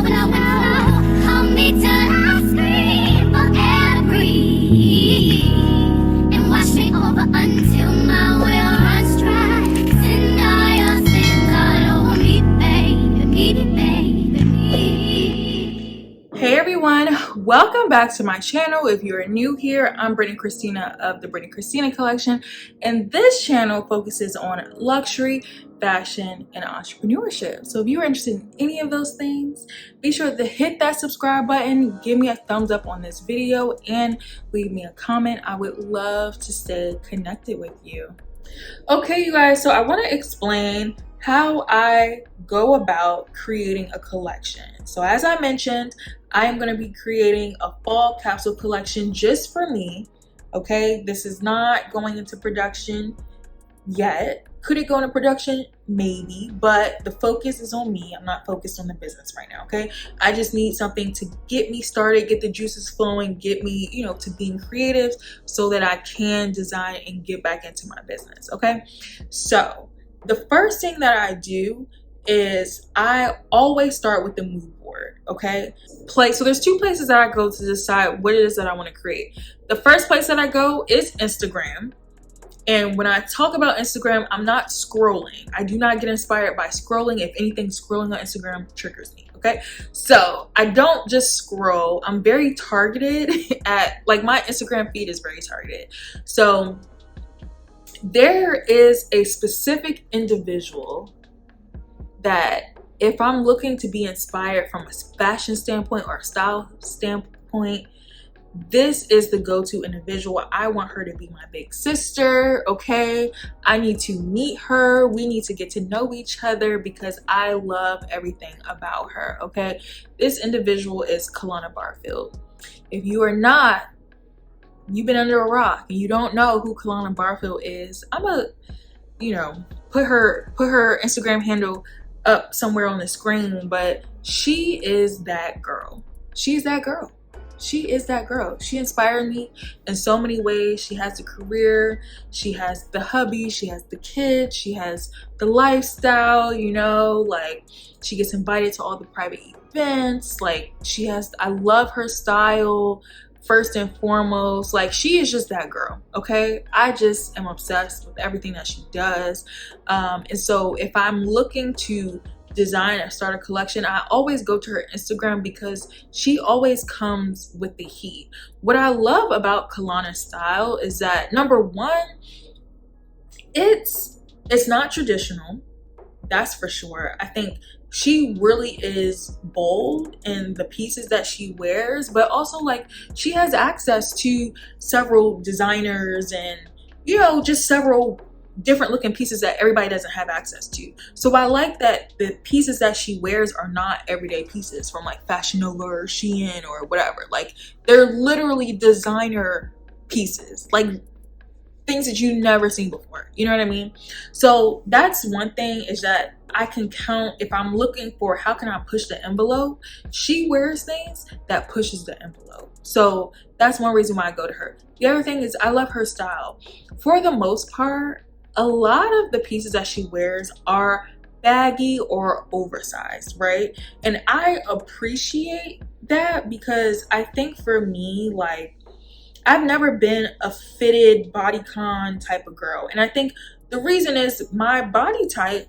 Hold me till I scream for air to breathe, and wash me over until my well runs dry. Send all your sins all over me, baby, baby. Hey everyone, welcome back to my channel. If you're new here, I'm Brittany Christina of the Christina Collection, and this channel focuses on luxury, fashion, and entrepreneurship. So if you're interested in any of those things, be sure to hit that subscribe button, give me a thumbs up on this video, and leave me a comment. I would love to stay connected with you. Okay, you guys, so I want to explain how I go about creating a collection. So as I mentioned, I am going to be creating a fall capsule collection just for me. Okay, this is not going into production yet. Could it go into production? Maybe, but the focus is on me. I'm not focused on the business right now. Okay, I just need something to get me started, get the juices flowing, get me, to being creative so that I can design and get back into my business. Okay, so the first thing that I do is I always start with the mood board. Okay, so there's two places that I go to decide what it is that I want to create. The first place that I go is Instagram. And when I talk about Instagram, I'm not scrolling. I do not get inspired by scrolling. If anything, scrolling on Instagram triggers me, okay? So I don't just scroll. I'm very targeted at, my Instagram feed is very targeted. So there is a specific individual that if I'm looking to be inspired from a fashion standpoint or a style standpoint, this is the go-to individual. I want her to be my big sister, okay? I need to meet her. We need to get to know each other because I love everything about her, okay? This individual is Kahlana Barfield. If you are not, you've been under a rock and you don't know who Kahlana Barfield is, I'm gonna, put her Instagram handle up somewhere on the screen, but she is that girl. She's that girl. She is that girl. She inspired me in so many ways. She has the career, she has the hubby, she has the kids, she has the lifestyle, she gets invited to all the private events. I love her style first and foremost. She is just that girl, okay? I just am obsessed with everything that she does. And so if I'm looking to design or start a collection, I always go to her Instagram because she always comes with the heat. What I love about Kahlana's style is that, number one, it's not traditional, that's for sure. I think she really is bold in the pieces that she wears, but also she has access to several designers and just several different looking pieces that everybody doesn't have access to. So I like that the pieces that she wears are not everyday pieces from Fashion Nova or Shein or whatever. They're literally designer pieces, things that you've never seen before. You know what I mean? So that's one thing, is that I can count, if I'm looking for how can I push the envelope, she wears things that pushes the envelope. So that's one reason why I go to her. The other thing is I love her style. For the most part, a lot of the pieces that she wears are baggy or oversized, right? And I appreciate that because I think for me, I've never been a fitted bodycon type of girl. And I think the reason is my body type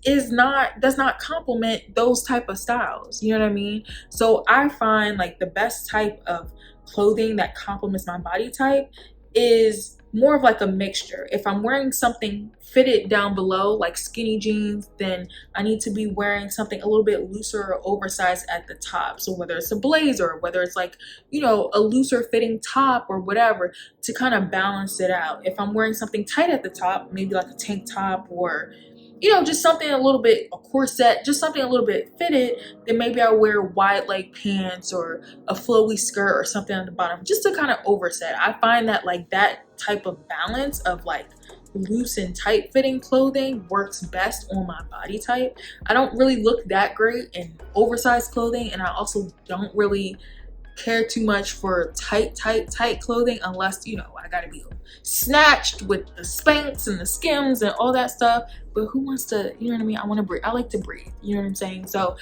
does not complement those type of styles. You know what I mean? So I find the best type of clothing that complements my body type is more of a mixture. If I'm wearing something fitted down below, skinny jeans, then I need to be wearing something a little bit looser or oversized at the top. So whether it's a blazer, whether it's a looser fitting top or whatever, to kind of balance it out. If I'm wearing something tight at the top, maybe a tank top or just something a little bit, a corset, just something a little bit fitted, then maybe I'll wear wide leg pants or a flowy skirt or something on the bottom, just to kind of overset. I find that that type of balance of loose and tight fitting clothing works best on my body type. I don't really look that great in oversized clothing, and I also don't really care too much for tight clothing unless I gotta be snatched with the Spanx and the Skims and all that stuff. But who wants to, I want to breathe. I like to breathe, you know what I'm saying? So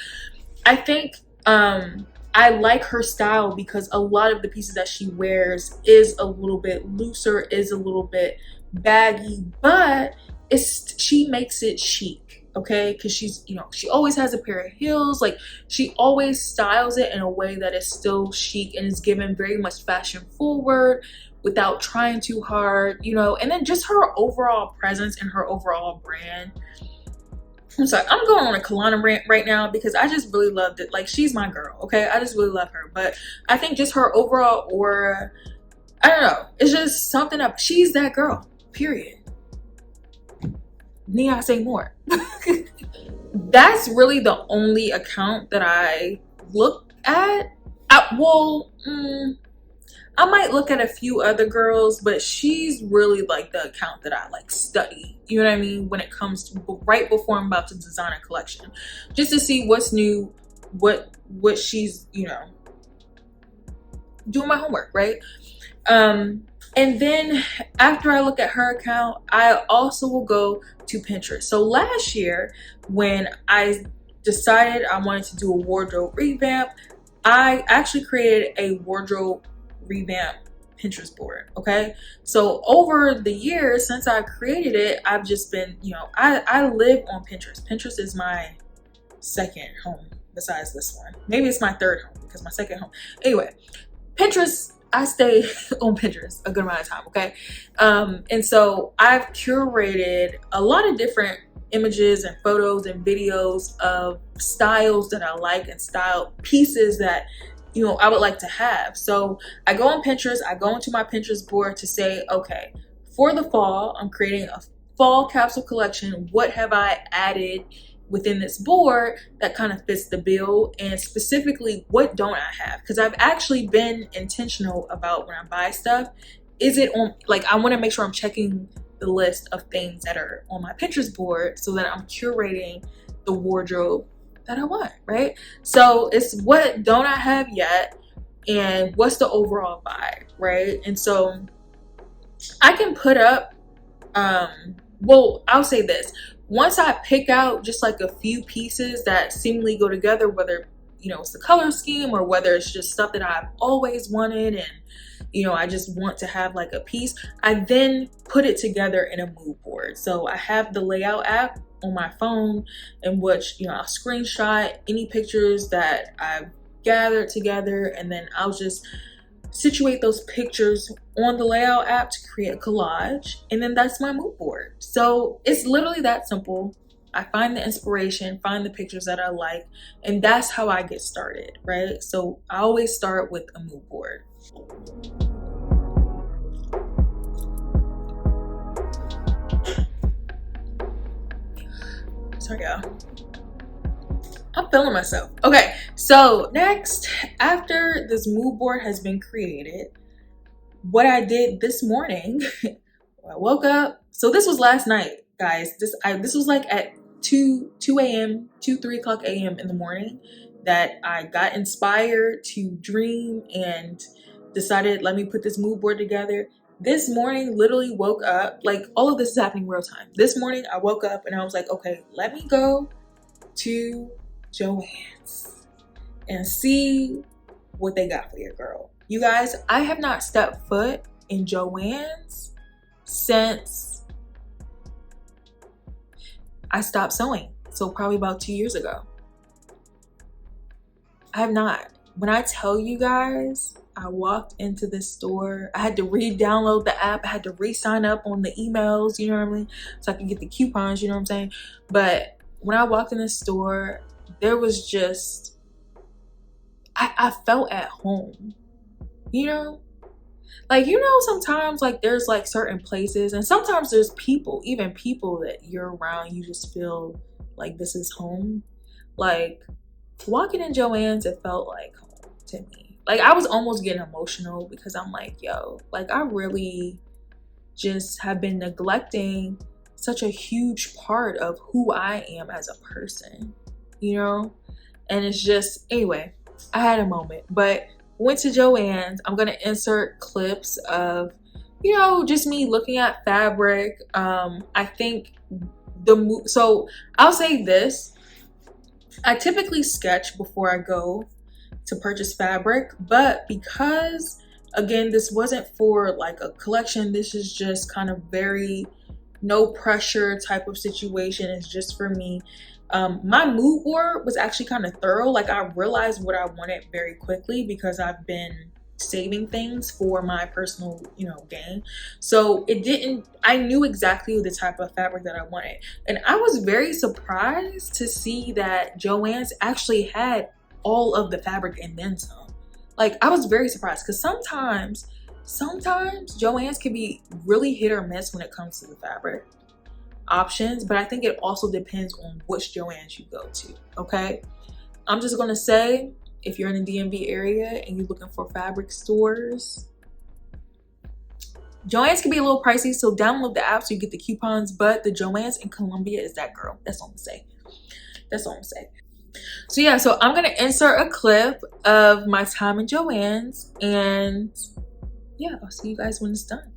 I think I like her style because a lot of the pieces that she wears is a little bit looser, is a little bit baggy, but she makes it chic, okay? Because she's, you know, she always has a pair of heels. Like, she always styles it in a way that is still chic and is given very much fashion forward without trying too hard, you know. And then just her overall presence and her overall brand. I'm sorry, I'm going on a Kahlana rant right now because I just really loved it. Like, she's my girl, okay? I just really love her. But I think just her overall aura, I don't know. It's just something up. She's that girl, period. Need I say more? That's really the only account that I look at. I might look at a few other girls, but she's really like the account that I like study. You know what I mean? When it comes to right before I'm about to design a collection, just to see what's new, what she's, you know, doing my homework, right? And then after I look at her account, I also will go to Pinterest. So last year, when I decided I wanted to do a wardrobe revamp, I actually created a wardrobe revamp Pinterest board. Okay, so over the years since I created it, I've just been, you know, I live on Pinterest. Pinterest is my second home besides this one. Maybe it's my third home because my second home, anyway, Pinterest, I stay on Pinterest a good amount of time. Okay, and so I've curated a lot of different images and photos and videos of styles that I like and style pieces that, you know, I would like to have. So I go on Pinterest, I go into my Pinterest board to say, okay, for the fall, I'm creating a fall capsule collection. What have I added within this board that kind of fits the bill? And specifically, what don't I have? Because I've actually been intentional about when I buy stuff. Is it on, like, I want to make sure I'm checking the list of things that are on my Pinterest board so that I'm curating the wardrobe that I want, right? So it's what don't I have yet and what's the overall vibe, right? And so I can put up, well, I'll say this. Once I pick out just like a few pieces that seemingly go together, whether, you know, it's the color scheme or whether it's just stuff that I've always wanted and, you know, I just want to have like a piece, I then put it together in a mood board. So I have the layout app on my phone in which, you know, I'll screenshot any pictures that I've gathered together, and then I'll just situate those pictures on the layout app to create a collage, and then that's my mood board. So it's literally that simple. I find the inspiration, find the pictures that I like, and that's how I get started, right? So I always start with a mood board. Sorry, y'all. I'm feeling myself. Okay, so next, after this mood board has been created, what I did this morning, I woke up. So this was last night, guys. This was like at 3 o'clock a.m. in the morning that I got inspired to dream and decided, let me put this mood board together. This morning, literally woke up, like all of this is happening real time. This morning, I woke up and I was like, okay, let me go to Joann's and see what they got for your girl. You guys, I have not stepped foot in Joann's since I stopped sewing. So probably about 2 years ago. I have not. When I tell you guys, I walked into this store. I had to re-download the app. I had to re-sign up on the emails, you know what I mean? So I could get the coupons, you know what I'm saying? But when I walked in the store, there was just, I felt at home, you know? Like, you know, sometimes like there's like certain places and sometimes there's people, even people that you're around, you just feel like this is home. Like walking in Joann's, it felt like home to me. Like I was almost getting emotional because I'm like, yo, like I really just have been neglecting such a huge part of who I am as a person, you know? And it's just, anyway, I had a moment, but went to Joann's. I'm gonna insert clips of, you know, just me looking at fabric. I think so I'll say this. I typically sketch before I go to purchase fabric, but because again, this wasn't for like a collection, this is just kind of very no pressure type of situation. It's just for me. My mood board was actually kind of thorough. Like, I realized what I wanted very quickly because I've been saving things for my personal, gain. So I knew exactly the type of fabric that I wanted. And I was very surprised to see that Joann's actually had all of the fabric and then some. Like, I was very surprised because sometimes Joann's can be really hit or miss when it comes to the fabric options, but I think it also depends on which Joann's you go to. Okay, I'm just gonna say, if you're in the DMV area and you're looking for fabric stores, Joann's can be a little pricey, so download the app so you get the coupons. But the Joann's in Columbia is that girl. That's all I'm gonna say. So yeah, so I'm gonna insert a clip of my time in Joann's, and yeah, I'll see you guys when it's done.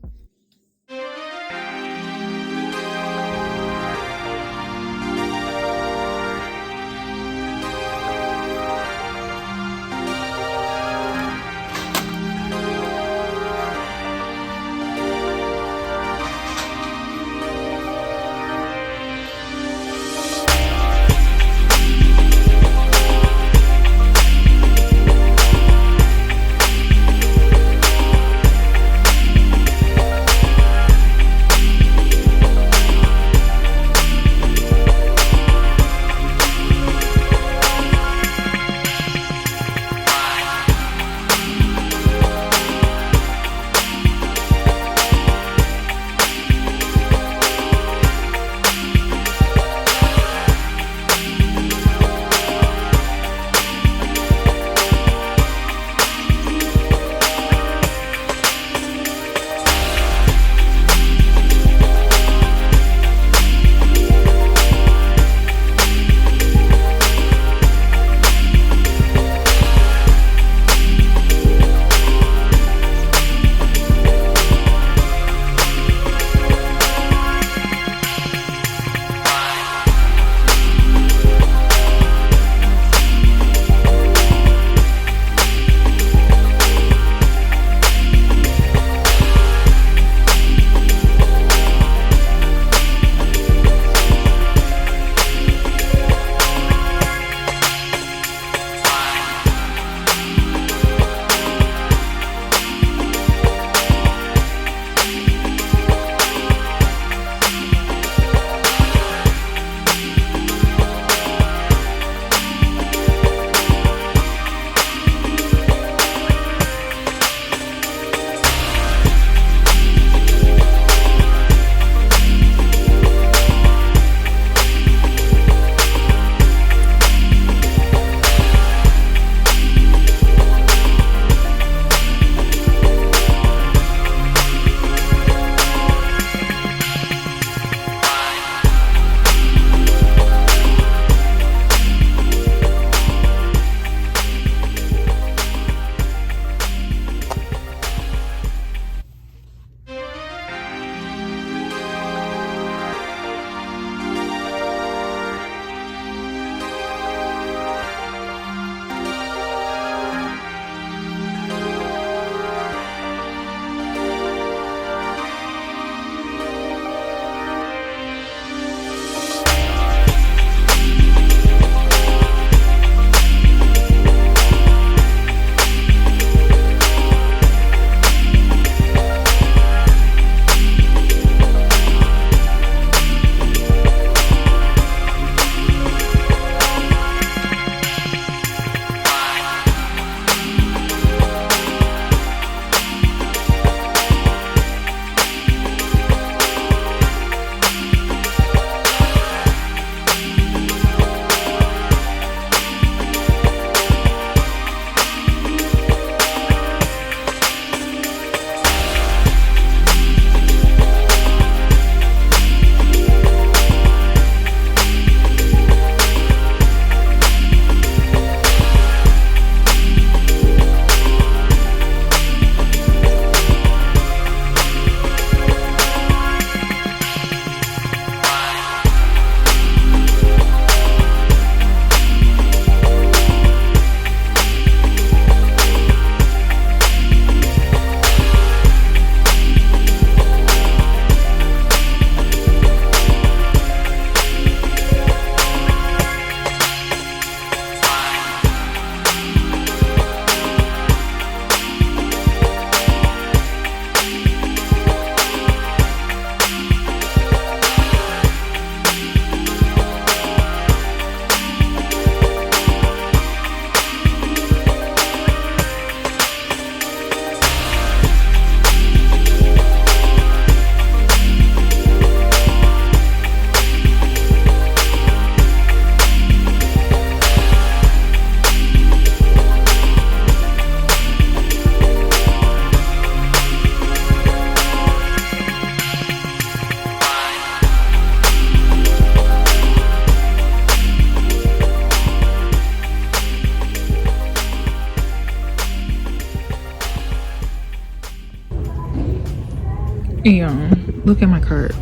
Yeah, look at my cart.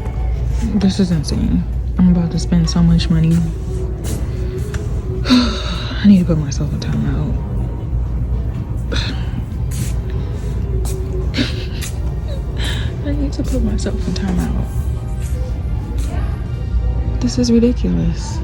This is insane. I'm about to spend so much money. I need to put myself in timeout. I need to put myself in timeout. This is ridiculous.